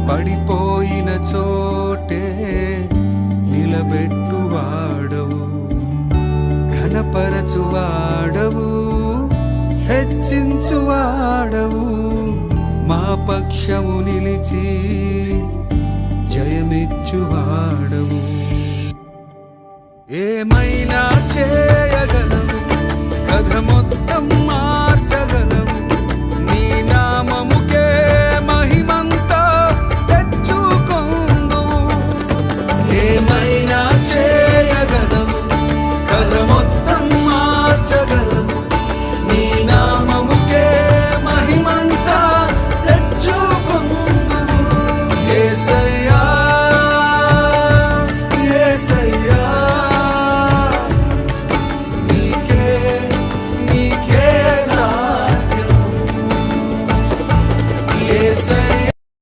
పడిపోయిన చోటే నిలబెట్టువాడవు, ఘనపరచువాడవు, హెచ్చించువాడవు, మా పక్షము నిలిచి జయమిచ్చువాడవు. ఏమైనా చేయగల